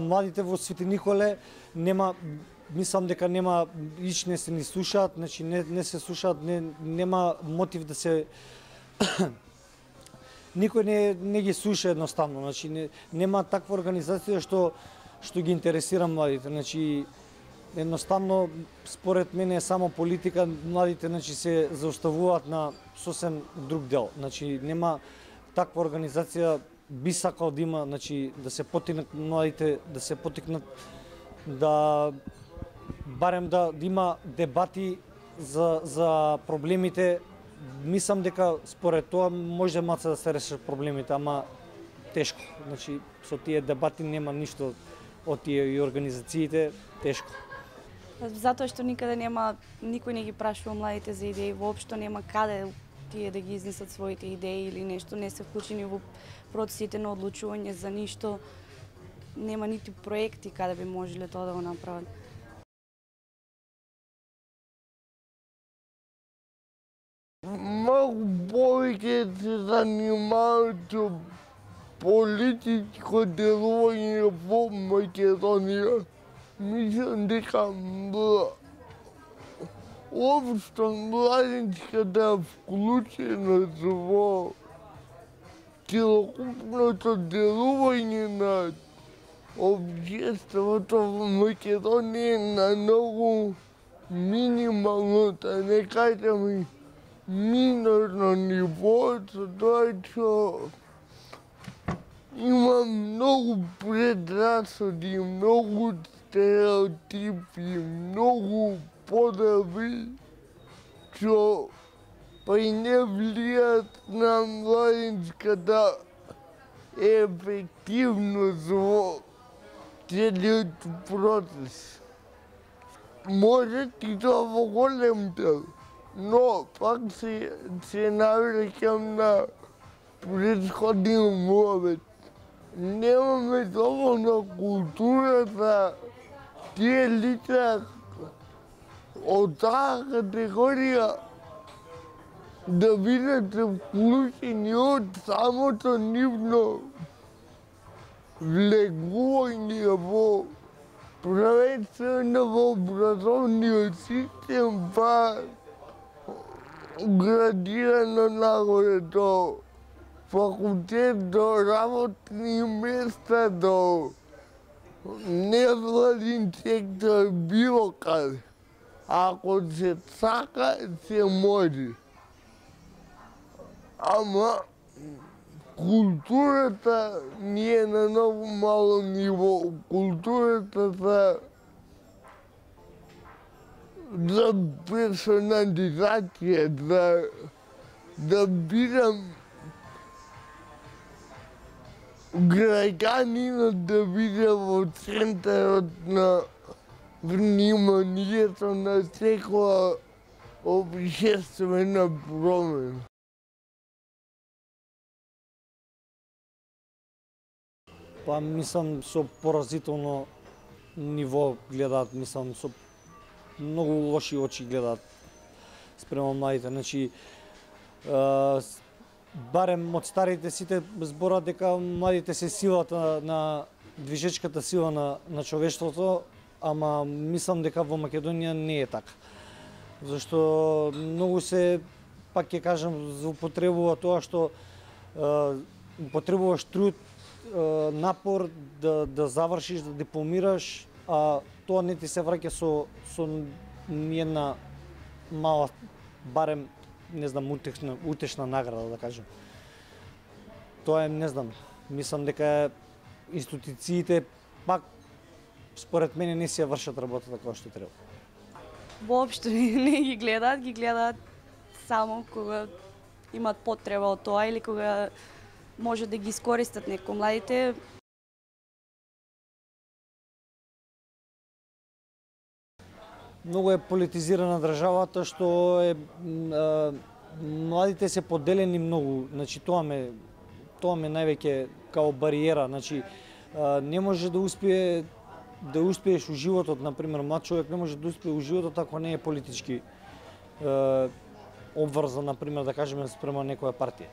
младите во Свети Николе нема, мислам дека нема, не се ни слушаат, значи не се слушаат, нема мотив да се никој не ги слуша едноставно, значи нема таква организација што ги интересира младите, значи едноставно според мене е само политика, младите значи се зауставуваат на сосем друг дел, значи нема таква организација. Би сакал да има, значи да се потикнат младите, да се потикнат да барем да има дебати за проблемите. Мислам дека според тоа може маца да се решат проблемите, ама тешко. Значи со тие дебати нема ништо од тие и организациите, тешко. Затоа што никаде нема, никој не ги прашува младите за идеи, воопшто нема каде тие да ги изнесат своите идеи или нешто, не се вклучени во процесите на одлучување за ништо, нема нити проекти каде би можеле тоа да го направат. Малку повеќе се занимаваат со политичко делување во Македонија. Мислам дека општо младичката вклученост во целокупното делување на општеството во Македонија на многу минимално, да не кажам и минорно ниво, со тоа што има многу предрасуди, многу стереотипи, многу подоби што па и не влијат на младинската ефективност во целиот процес. Може и тоа во голем дел, но пак се навраќам на претходниот мовет. Немаме доволно култура за тие лица од таа категорија да бидат вклучени од самото нивно влегување во првенствено во образовниот систем, па градирано нагоре до факултет, до работни места, до невладин сектор, било каде. Ако се сака, се може. Ама културата ни е на многу мало ниво. Културата за персонализација, да бидам граѓанинот, да биде во центарот на вниманието на секоја обшествена промена. Па мислам со поразително ниво гледаат, мислам со многу лоши очи гледаат спрема младите. Значи барем од старите сите зборат дека младите се силата на движечката сила на човештвото, ама мислам дека во Македонија не е така. Зашто многу се, пак ќе кажам, злоупотребува тоа што употребуваш труд, напор да завршиш, да дипломираш, а тоа не ти се враќа со една мала, барем, не знам, утешна награда, да кажем. Тоа е, не знам, мислам дека институциите пак според мене не си ја вршат работата како што треба. Воопшто не ги гледаат само кога имат потреба од тоа или кога може да ги искористат некои младите. Многу е политизирана државата, што е младите се поделени многу, значи тоа ме највеќе као бариера, значи не може да успееш у животот, например, млад човек не може да успее у животот ако не е политички обврзан, например, да кажеме спрема некоја партија.